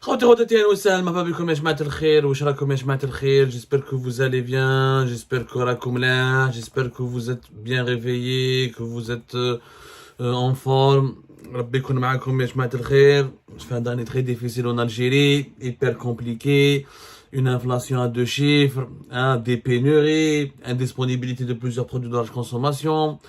J'espère que vous allez bien, j'espère que vous êtes bien réveillés, que vous êtes en forme. ربي يكون معكم يا جماعة الخير. C'est une année très difficile en Algérie, hyper compliqué, une inflation à deux chiffres, des pénuries, indisponibilité de plusieurs produits de large consommation,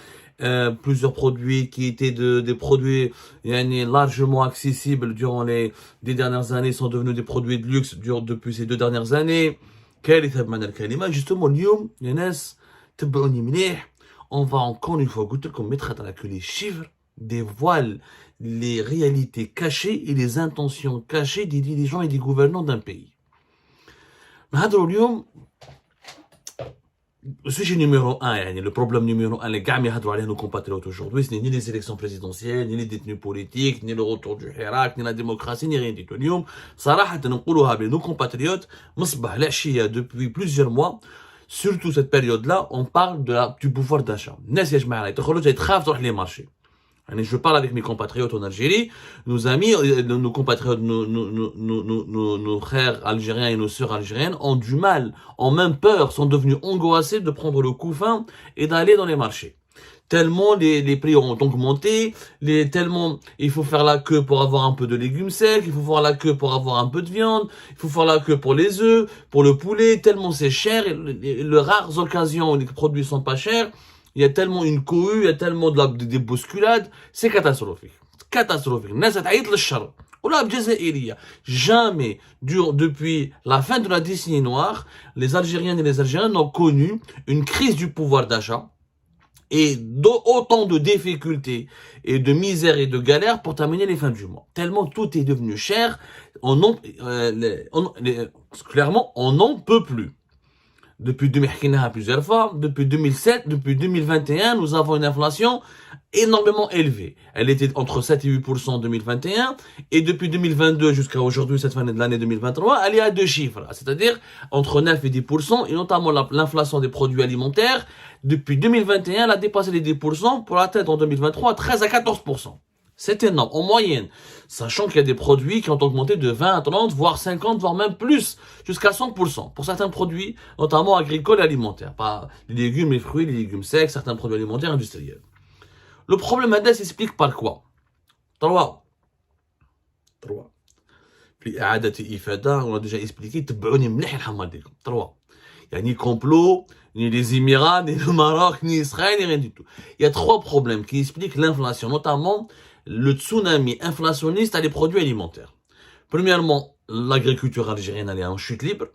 plusieurs produits qui étaient des produits largement accessibles durant les 10 dernières années sont devenus des produits de luxe depuis ces 2 dernières années. كارثة بمعنى الكلمة. Justement, اليوم يا ناس تبعوني مليح. On va encore une fois قلت لكم mettre que les chiffres dévoilent les réalités cachées et les intentions cachées des dirigeants et des gouvernants d'un pays. نهضروا اليوم le sujet numéro 1, le problème numéro 1, les gars, nos compatriotes aujourd'hui, ce n'est ni les élections présidentielles, ni les détenus politiques, ni le retour du Hirak, ni la démocratie, ni rien du tout. اليوم صراحة نقولوها nos compatriotes مصباح العشية depuis plusieurs mois, surtout cette période-là, on parle du pouvoir d'achat. الناس يا جماعة يدخلوا تخاف تروح les marchés. Je parle avec mes compatriotes en Algérie, nos amis, nos compatriotes, nos frères algériens et nos sœurs algériennes ont du mal, ont même peur, sont devenus angoissés de prendre le couffin et d'aller dans les marchés. Tellement les prix ont augmenté, tellement il faut faire la queue pour avoir un peu de légumes secs, il faut faire la queue pour avoir un peu de viande, il faut faire la queue pour les œufs, pour le poulet, tellement c'est cher, les rares occasions où les produits sont pas chers, il y a tellement une cohue, il y a tellement des bousculades, c'est catastrophique. Catastrophique. Jamais, depuis la fin de la décennie noire, les Algériennes et les Algériens n'ont connu une crise du pouvoir d'achat et autant de difficultés et de misère et de galères pour terminer les fins du mois. Tellement tout est devenu cher, clairement, on n'en peut plus. Depuis 2000 plusieurs fois, depuis 2007, depuis 2021, nous avons une inflation énormément élevée. Elle était entre 7 et 8% en 2021, et depuis 2022 jusqu'à aujourd'hui, cette fin de l'année 2023, elle est à 2 chiffres, c'est-à-dire entre 9 et 10%, et notamment l'inflation des produits alimentaires, depuis 2021, elle a dépassé les 10% pour atteindre en 2023 13 à 14%. C'est énorme, en moyenne. Sachant qu'il y a des produits qui ont augmenté de 20 à 30, voire 50, voire même plus, jusqu'à 100%. Pour certains produits, notamment agricoles et alimentaires. Pas les légumes, les fruits, les légumes secs, certains produits alimentaires industriels. Le problème à s'explique par quoi? 3. Puis, on a déjà expliqué, 3. Il n'y a ni complot, ni les Émirats, ni le Maroc, ni Israël, ni rien du tout. Il y a 3 problèmes qui expliquent l'inflation, notamment le tsunami inflationniste à les produits alimentaires. Premièrement, l'agriculture algérienne elle est en chute libre.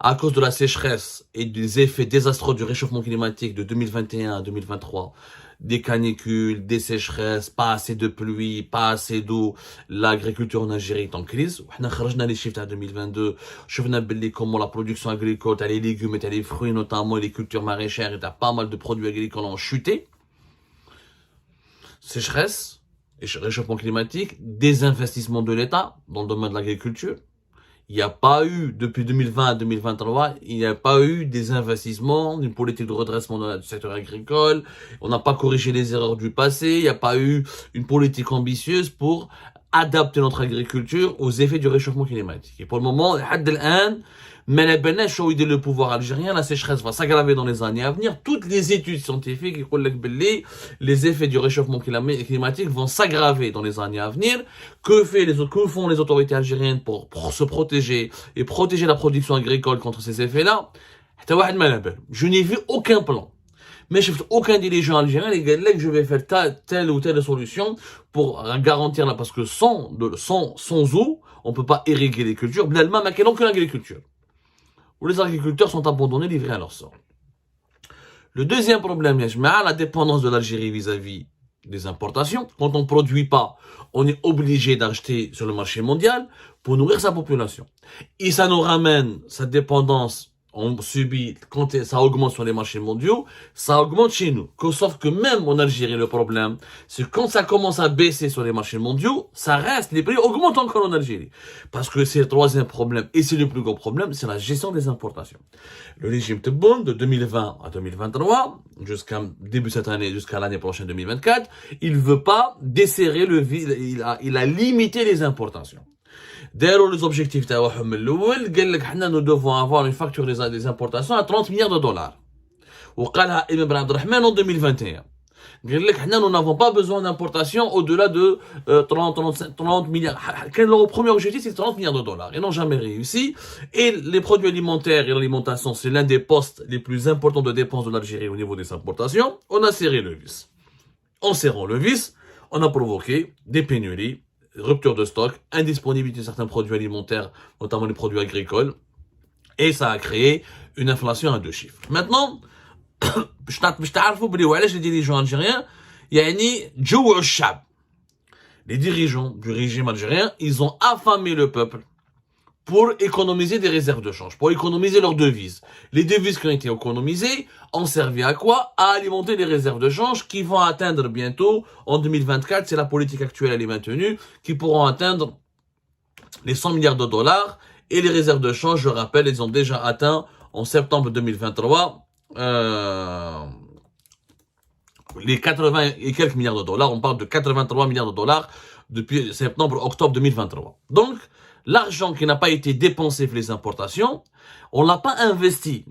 À cause de la sécheresse et des effets désastreux du réchauffement climatique de 2021 à 2023, des canicules, des sécheresses, pas assez de pluie, pas assez d'eau, l'agriculture en Algérie est en crise. On a خرجنا les chiffres en 2022, شفنا باللي comment la production agricole, les légumes et les fruits, notamment les cultures maraîchères, et pas mal de produits agricoles ont chuté. Sécheresse, et réchauffement climatique, désinvestissement de l'État dans le domaine de l'agriculture. Il n'y a pas eu, depuis 2020 à 2023, il n'y a pas eu des investissements, une politique de redressement du secteur agricole. On n'a pas corrigé les erreurs du passé. Il n'y a pas eu une politique ambitieuse pour adapter notre agriculture aux effets du réchauffement climatique. Et pour le moment, mais le pouvoir algérien, la sécheresse va s'aggraver dans les années à venir. Toutes les études scientifiques, les effets du réchauffement climatique vont s'aggraver dans les années à venir. Que font les autorités algériennes pour se protéger et protéger la production agricole contre ces effets-là? Je n'ai vu aucun plan. Mais je n'ai aucun dirigeant algérien qui dit que je vais faire telle ou telle solution pour garantir là, parce que sans eau, on ne peut pas irriguer les cultures. Blalma, mais quelle aucune agriculture. Où les agriculteurs sont abandonnés, livrés à leur sort. Le deuxième problème, la dépendance de l'Algérie vis-à-vis des importations. Quand on ne produit pas, on est obligé d'acheter sur le marché mondial pour nourrir sa population. Et ça nous ramène sa dépendance. On subit, quand ça augmente sur les marchés mondiaux, ça augmente chez nous. Sauf que même en Algérie, le problème, c'est que quand ça commence à baisser sur les marchés mondiaux, ça reste, les prix augmentent encore en Algérie. Parce que c'est le troisième problème, et c'est le plus gros problème, c'est la gestion des importations. Le régime Tebboune, de 2020 à 2023, jusqu'à début cette année, jusqu'à l'année prochaine 2024, il veut pas desserrer le vide, il a limité les importations. داروا les objectifs تاعهم من الاول قال لك حنا nous devons avoir une facture des importations à 30 milliards de dollars وقالها ابن بن عبد الرحمن en 2021 قال لك حنا nous n'avons pas besoin d'importation au-delà de 30 milliards. Leur premier objectif c'est 30 milliards de dollars. Ils n'ont jamais réussi. Et les produits alimentaires et l'alimentation c'est l'un des postes les plus importants de dépenses de l'Algérie au niveau des importations. On a serré le vis. En serrant le vis, on a provoqué des pénuries, rupture de stock, indisponibilité de certains produits alimentaires, notamment les produits agricoles. Et ça a créé une inflation à 2 chiffres. Maintenant, باش تعرفوا بلي وعلاش les dirigeants algériens يعني جوعوا الشعب. Les dirigeants du régime algérien, ils ont affamé le peuple pour économiser des réserves de change, pour économiser leurs devises. Les devises qui ont été économisées ont servi à quoi? À alimenter les réserves de change qui vont atteindre bientôt, en 2024, c'est la politique actuelle, elle est maintenue, qui pourront atteindre les 100 milliards de dollars. Et les réserves de change, je rappelle, elles ont déjà atteint en septembre 2023 les 80 et quelques milliards de dollars. On parle de 83 milliards de dollars depuis septembre-octobre 2023. Donc, l'argent qui n'a pas été dépensé pour les importations, on l'a pas investi.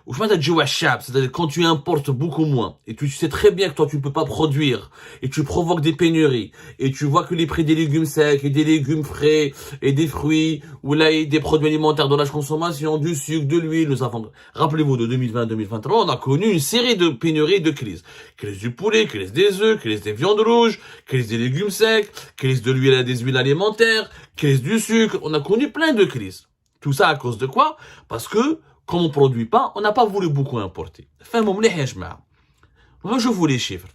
C'est-à-dire quand tu importes beaucoup moins et tu sais très bien que toi tu ne peux pas produire et tu provoques des pénuries et tu vois que les prix des légumes secs et des légumes frais et des fruits ou là des produits alimentaires de la consommation, du sucre, de l'huile, nous avons, rappelez-vous de 2020-2023, on a connu une série de pénuries et de crises. Crise du poulet, crise des œufs, crise des viandes rouges, crise des légumes secs, crise de l'huile et des huiles alimentaires, crise du sucre, on a connu plein de crises. Tout ça à cause de quoi? Parce que comme on ne produit pas, on n'a pas voulu beaucoup importer. Moi, je vous les chiffres.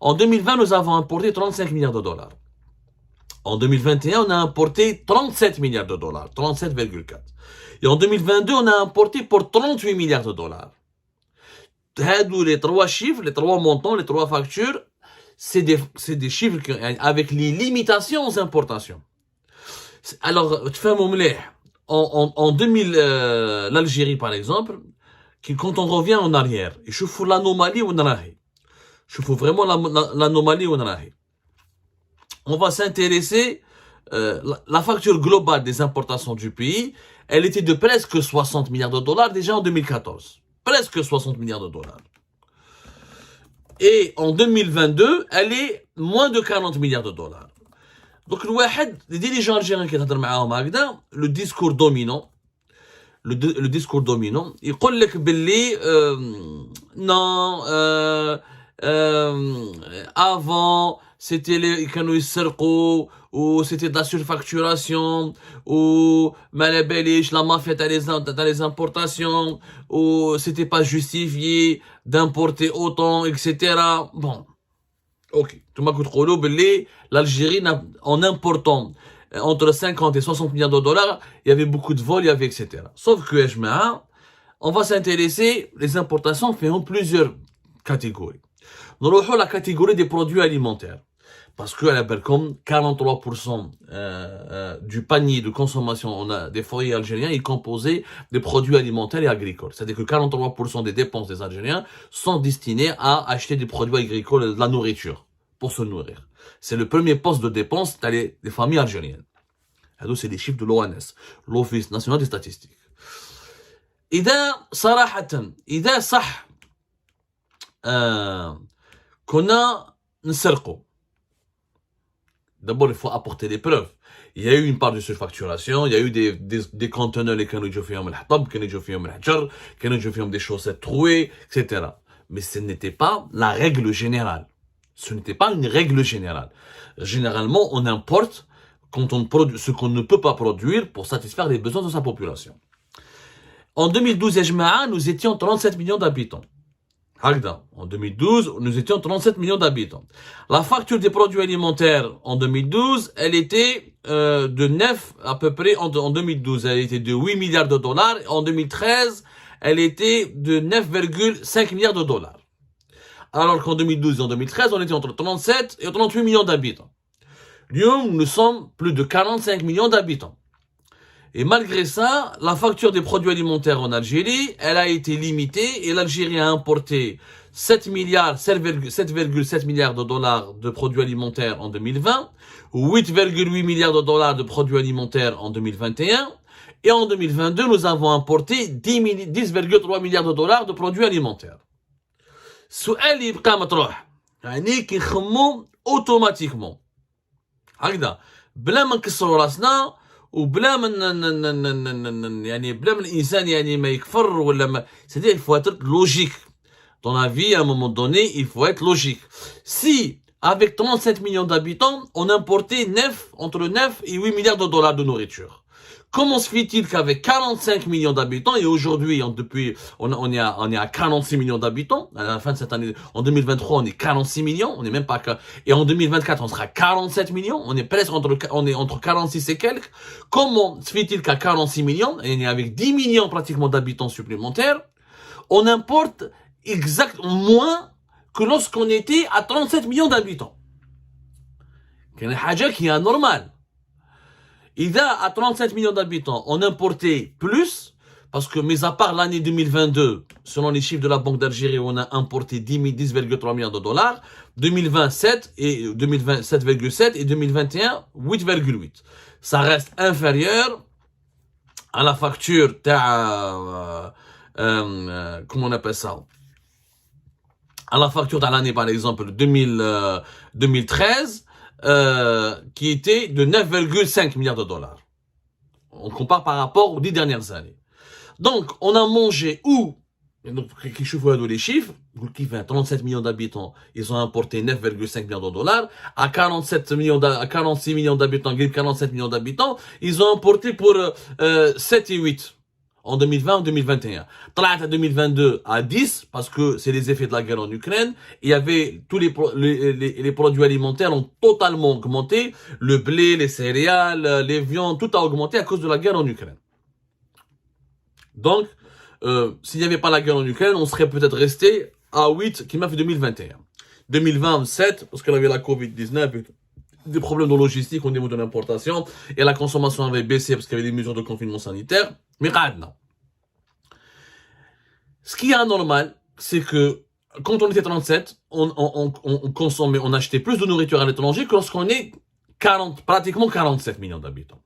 En 2020, nous avons importé 35 milliards de dollars. En 2021, on a importé 37 milliards de dollars, 37,4. Et en 2022, on a importé pour 38 milliards de dollars. Les 3 chiffres, les 3 montants, les 3 factures, c'est des chiffres avec les limitations aux importations. Alors, tu fais un moment en 2000, l'Algérie par exemple, quand on revient en arrière, et je fous l'anomalie ou je fous vraiment l'anomalie ou on va s'intéresser, la facture globale des importations du pays, elle était de presque 60 milliards de dollars déjà en 2014. Presque 60 milliards de dollars. Et en 2022, elle est moins de 40 milliards de dollars. Donc les dirigeants algériens qui يتهضر معاهم هكذا le discours dominant يقول لك باللي non avant c'était كانوا يسرقوا ou c'était de la surfacturation ou malabelish la mafia dans les importations ou c'était pas justifié d'importer autant etc. Bon. Ok, tout ma l'Algérie en important entre 50 et 60 milliards de dollars, il y avait beaucoup de vols, il y avait etc. Sauf que on va s'intéresser, les importations font plusieurs catégories. Nous allons la catégorie des produits alimentaires. Parce que, comme 43% du panier de consommation des foyers algériens est composé des produits alimentaires et agricoles. C'est-à-dire que 43% des dépenses des Algériens sont destinées à acheter des produits agricoles et de la nourriture pour se nourrir. C'est le premier poste de dépense des familles algériennes. C'est des chiffres de l'ONS, l'Office national des statistiques. إذا صح كنا نسرقوا. D'abord, il faut apporter des preuves. Il y a eu une part de surfacturation, il y a eu des conteneurs qui ont des chaussettes trouées, etc. Mais ce n'était pas la règle générale. Ce n'était pas une règle générale. Généralement, on importe quand on produit ce qu'on ne peut pas produire pour satisfaire les besoins de sa population. En 2012, nous étions 37 millions d'habitants. En 2012, nous étions 37 millions d'habitants. La facture des produits alimentaires en 2012, elle était de 9 à peu près, en 2012, elle était de 8 milliards de dollars. En 2013, elle était de 9,5 milliards de dollars. Alors qu'en 2012 et en 2013, on était entre 37 et 38 millions d'habitants. Nous sommes plus de 45 millions d'habitants. Et malgré ça, la facture des produits alimentaires en Algérie, elle a été limitée et l'Algérie a importé 7,7 milliards de dollars de produits alimentaires en 2020, 8,8 milliards de dollars de produits alimentaires en 2021, et en 2022, nous avons importé 10,3 milliards de dollars de produits alimentaires. السؤال يبقى مطروح يعني كنخمو اوتوماتيكمون هكذا بلا ما نكسروا راسنا وبلا من يعني بلا من الانسان يعني ما يكفر ولا ما c'est-à-dire il faut être logique dans la vie à un moment donné il faut être logique si avec 37 millions d'habitants on importait entre 9 et 8 milliards de dollars de nourriture. Comment se fait-il qu'avec 45 millions d'habitants, et aujourd'hui, on est à 46 millions d'habitants, à la fin de cette année, en 2023, on est 46 millions, on est même pas, et en 2024, on sera 47 millions, on est presque entre 46 et quelques. Comment se fait-il qu'à 46 millions, et avec 10 millions pratiquement d'habitants supplémentaires, on importe moins que lorsqu'on était à 37 millions d'habitants? C'est une chose qui est anormale. Il y a à 37 millions d'habitants, on importait plus, parce que, mis à part l'année 2022, selon les chiffres de la Banque d'Algérie, on a importé 10,3 milliards de dollars, 2027 et 2027,7 et 2021, 8,8. Ça reste inférieur à la facture, comment on appelle ça? À la facture de l'année, par exemple, 2013, qui était de 9,5 milliards de dollars. On compare par rapport aux 10 dernières années. Donc, on a mangé donc, je vois les chiffres, qui fait 37 millions d'habitants, ils ont importé 9,5 milliards de dollars. À 46 millions d'habitants, 47 millions d'habitants, ils ont importé pour 7 et 8. En 2020 ou 2021. طلعت à 2022 à 10 parce que c'est les effets de la guerre en Ukraine. Il y avait tous les produits alimentaires ont totalement augmenté. Le blé, les céréales, les viandes, tout a augmenté à cause de la guerre en Ukraine. Donc, s'il n'y avait pas la guerre en Ukraine, on serait peut-être resté à 8 qui m'a fait 2021. 2027 parce qu'il y avait la Covid-19 des problèmes de logistique au niveau de l'importation et la consommation avait baissé parce qu'il y avait des mesures de confinement sanitaire. Mais non. Ce qui est anormal, c'est que quand on était 37, on consommait, on achetait plus de nourriture à l'étranger que lorsqu'on est pratiquement 47 millions d'habitants.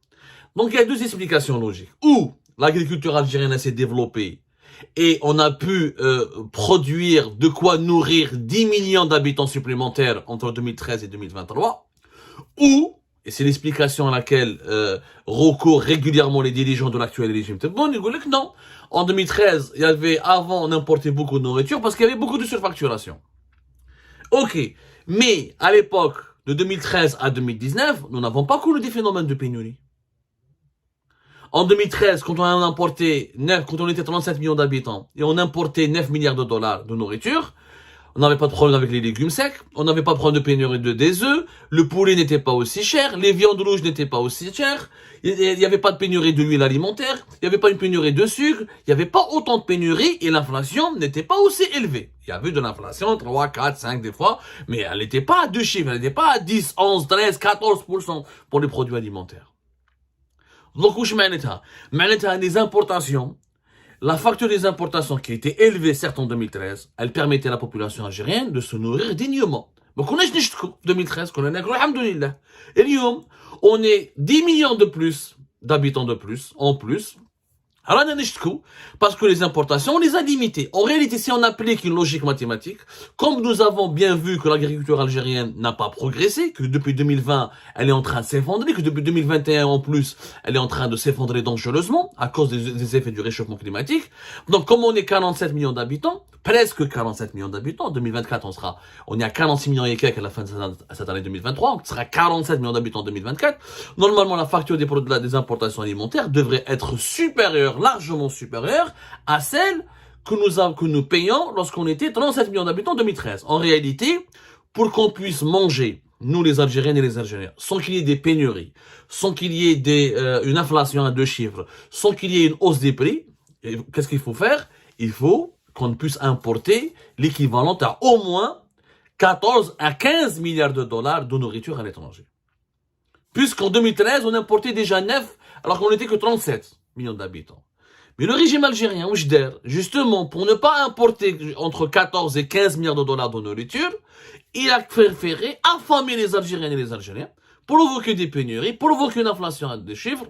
Donc il y a deux explications logiques. Ou l'agriculture algérienne s'est développée et on a pu produire de quoi nourrir 10 millions d'habitants supplémentaires entre 2013 et 2023. Ou, et c'est l'explication à laquelle recourent régulièrement les dirigeants de l'actuel régime Tebboune, ils disent que non. En 2013, avant on importait beaucoup de nourriture parce qu'il y avait beaucoup de surfacturation. Ok, mais à l'époque de 2013 à 2019, nous n'avons pas connu des phénomènes de pénurie. En 2013, quand on était 37 millions d'habitants et on importait 9 milliards de dollars de nourriture, on n'avait pas de problème avec les légumes secs, on n'avait pas de problème de pénurie des œufs, le poulet n'était pas aussi cher, les viandes rouges n'étaient pas aussi chères, il n'y avait pas de pénurie de l'huile alimentaire, il n'y avait pas une pénurie de sucre, il n'y avait pas autant de pénurie et l'inflation n'était pas aussi élevée. Il y avait de l'inflation, 3, 4, 5 des fois, mais elle n'était pas à deux chiffres, elle n'était pas à 10, 11, 13, 14% pour les produits alimentaires. Donc, où je mets les importations, la facture des importations qui était élevée, certes en 2013, elle permettait à la population algérienne de se nourrir dignement. Mais qu'on a 2013, qu'on a alhamdoulilah. Et on est 10 millions de plus, d'habitants de plus, en plus. Alors, parce que les importations, on les a limitées. En réalité, si on applique une logique mathématique, comme nous avons bien vu que l'agriculture algérienne n'a pas progressé, que depuis 2020, elle est en train de s'effondrer, que depuis 2021 en plus, elle est en train de s'effondrer dangereusement à cause des effets du réchauffement climatique. Donc, comme on est 47 millions d'habitants, presque 47 millions d'habitants, en 2024, on est à 46 millions et quelques à la fin de cette année 2023, on sera 47 millions d'habitants en 2024. Normalement, la facture des importations alimentaires devrait être supérieure, largement supérieure à celle que nous payons lorsqu'on était 37 millions d'habitants en 2013. En réalité, pour qu'on puisse manger, nous les Algériennes et les Algériens, sans qu'il y ait des pénuries, sans qu'il y ait une inflation à deux chiffres, sans qu'il y ait une hausse des prix, qu'est-ce qu'il faut faire? Il faut qu'on puisse importer l'équivalent à au moins 14 à 15 milliards de dollars de nourriture à l'étranger. Puisqu'en 2013, on importait déjà 9, alors qu'on n'était que 37 millions d'habitants. Mais le régime algérien, Oujder, justement, pour ne pas importer entre 14 et 15 milliards de dollars de nourriture, il a préféré affamer les Algériennes et les Algériens, provoquer des pénuries, provoquer une inflation à deux chiffres,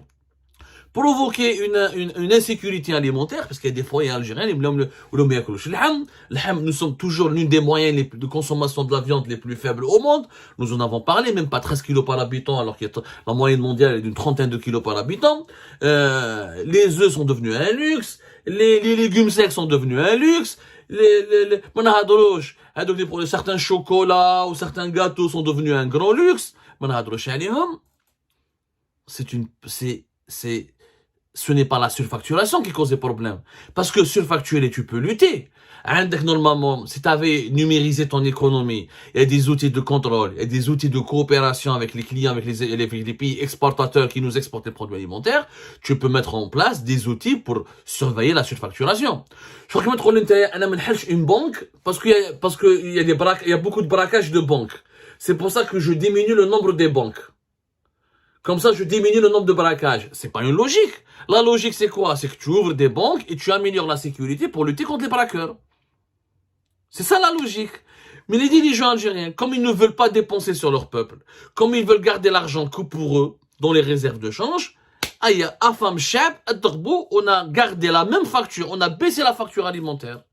provoquer une insécurité alimentaire, parce qu'il y a des foyers algériens, nous sommes toujours l'une des moyennes de consommation de la viande les plus faibles au monde. Nous en avons parlé, même pas 13 kilos par habitant, alors que la moyenne mondiale est d'une trentaine de kilos par habitant. Les œufs sont devenus un luxe, les légumes secs sont devenus un luxe, certains chocolats ou certains gâteaux sont devenus un grand luxe. Ce n'est pas la surfacturation qui cause des problèmes. Parce que surfacturer, tu peux lutter. Normalement, si tu avais numérisé ton économie, il y a des outils de contrôle, il y a des outils de coopération avec les clients, avec les pays exportateurs qui nous exportent les produits alimentaires, tu peux mettre en place des outils pour surveiller la surfacturation. Je crois que mettre une banque, parce qu'il y a beaucoup de braquages de banques. C'est pour ça que je diminue le nombre des banques. Comme ça, je diminue le nombre de braquages. C'est pas une logique. La logique, c'est quoi? C'est que tu ouvres des banques et tu améliores la sécurité pour lutter contre les braqueurs. C'est ça la logique. Mais les dirigeants algériens, comme ils ne veulent pas dépenser sur leur peuple, comme ils veulent garder l'argent que pour eux, dans les réserves de change, on a gardé la même facture, on a baissé la facture alimentaire.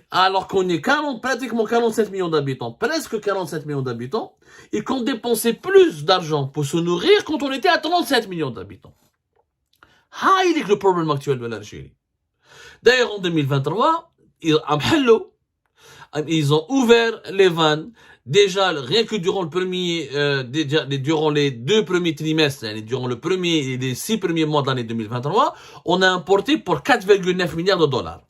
Alors qu'on est pratiquement 47 millions d'habitants, presque 47 millions d'habitants, et qu'on dépensait plus d'argent pour se nourrir quand on était à 37 millions d'habitants. Il est le problème actuel de l'Algérie. D'ailleurs, en 2023, ils ont ouvert les vannes. Déjà, rien que durant durant les 2 premiers trimestres, durant les 6 premiers mois de l'année 2023, on a importé pour 4,9 milliards de dollars.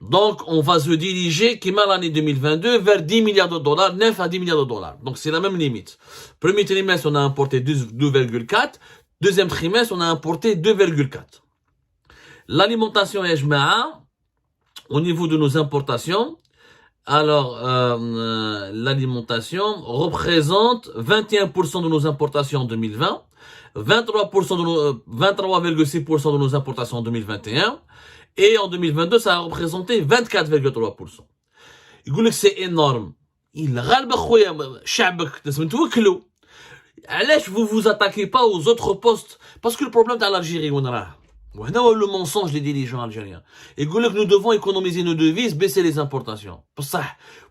Donc, on va se diriger, qui m'a l'année 2022, vers 10 milliards de dollars, 9 à 10 milliards de dollars. Donc, c'est la même limite. Premier trimestre, on a importé 2,4. Deuxième trimestre, on a importé 2,4. L'alimentation est au niveau de nos importations. Alors, l'alimentation représente 21% de nos importations en 2020, 23,6% de nos importations en 2021, et en 2022, ça a représenté 24,3%. Il dit que c'est énorme. Il غالب خويا شعبك لازم توكلوا. علاش vous attaquez pas aux autres postes? Parce que le problème de l'Algérie, on a le mensonge des dirigeants algériens. Et que nous devons économiser nos devises, baisser les importations.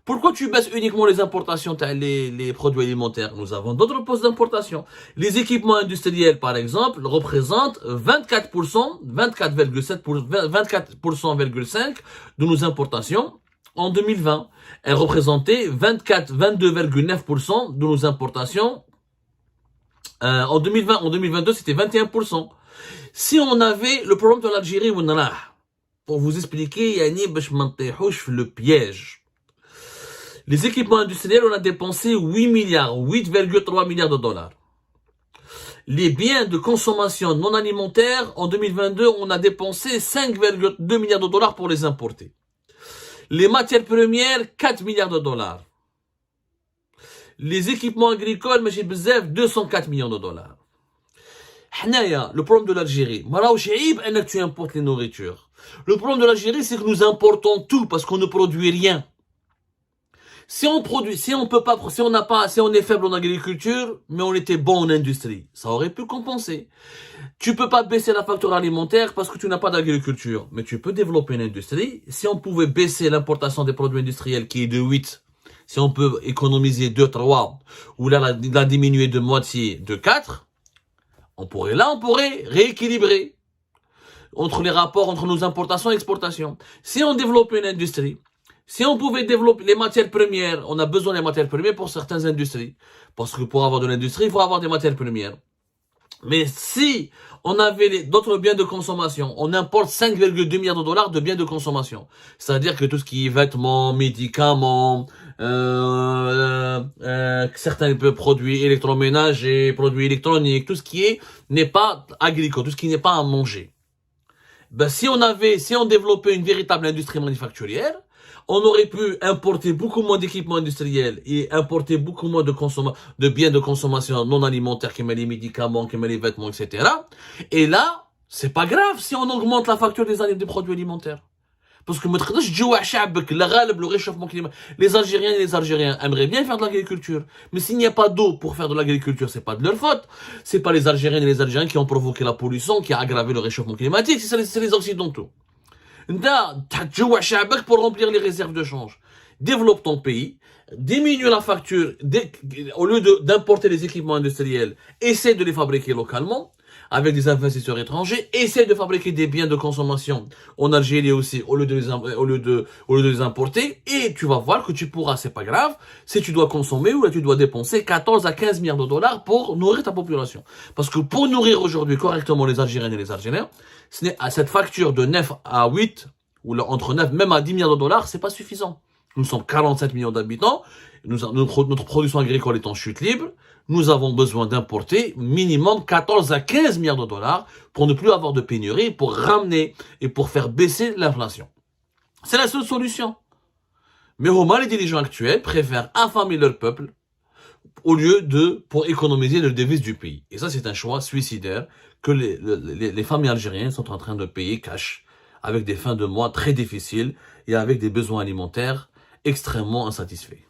Pourquoi tu baisses uniquement les importations, les produits alimentaires? Nous avons d'autres postes d'importation. Les équipements industriels, par exemple, représentent 24%, 24,5% de nos importations en 2020. Elles représentaient 22,9% de nos importations en 2020. En 2022, c'était 21%. Si on avait le problème de l'Algérie, pour vous expliquer, le piège. Les équipements industriels, on a dépensé 8,3 milliards de dollars. Les biens de consommation non alimentaire, en 2022, on a dépensé 5,2 milliards de dollars pour les importer. Les matières premières, 4 milliards de dollars. Les équipements agricoles, 204 millions de dollars. Le problème de l'Algérie, tu importes les nourritures. Le problème de l'Algérie, c'est que nous importons tout parce qu'on ne produit rien. Si on est faible en agriculture, mais on était bon en industrie, ça aurait pu compenser. Tu peux pas baisser la facture alimentaire parce que tu n'as pas d'agriculture, mais tu peux développer une industrie. Si on pouvait baisser l'importation des produits industriels qui est de 8, si on peut économiser 2, 3, ou là, la diminuer de moitié de 4, on pourrait rééquilibrer entre les rapports entre nos importations et exportations. Si on développait une industrie, si on pouvait développer les matières premières, on a besoin des matières premières pour certaines industries. Parce que pour avoir de l'industrie, il faut avoir des matières premières. Mais si on avait d'autres biens de consommation, on importe 5,2 milliards de dollars de biens de consommation. C'est-à-dire que tout ce qui est vêtements, médicaments, certains produits électroménagers, produits électroniques, tout ce qui n'est pas agricole, tout ce qui n'est pas à manger. Si on développait une véritable industrie manufacturière, On aurait pu importer beaucoup moins d'équipements industriels et importer beaucoup moins de biens de consommation non alimentaires, comme les médicaments, comme les vêtements, etc. Et là, c'est pas grave si on augmente la facture des produits alimentaires. Parce que le réchauffement climatique, les Algériens et les Algériens aimeraient bien faire de l'agriculture. Mais s'il n'y a pas d'eau pour faire de l'agriculture, c'est pas de leur faute. C'est pas les Algériens et les Algériens qui ont provoqué la pollution, qui a aggravé le réchauffement climatique, c'est les Occidentaux. Pour remplir les réserves de change. Développe ton pays, diminue la facture, au lieu d'importer les équipements industriels, essaie de les fabriquer localement, avec des investisseurs étrangers, essaie de fabriquer des biens de consommation en Algérie aussi, au lieu de les importer, et tu vas voir que tu pourras, c'est pas grave, si tu dois consommer ou là tu dois dépenser 14 à 15 milliards de dollars pour nourrir ta population. Parce que pour nourrir aujourd'hui correctement les Algériens et les Algériens, cette facture de 9 à 8, ou entre 9 même à 10 milliards de dollars, c'est pas suffisant. Nous sommes 47 millions d'habitants, notre production agricole est en chute libre, nous avons besoin d'importer minimum 14 à 15 milliards de dollars pour ne plus avoir de pénurie, pour ramener et pour faire baisser l'inflation. C'est la seule solution. Mais au moins, les dirigeants actuels préfèrent affamer leur peuple au lieu pour économiser les devises du pays. Et ça, c'est un choix suicidaire que les familles algériennes sont en train de payer cash, avec des fins de mois très difficiles et avec des besoins alimentaires extrêmement insatisfaits.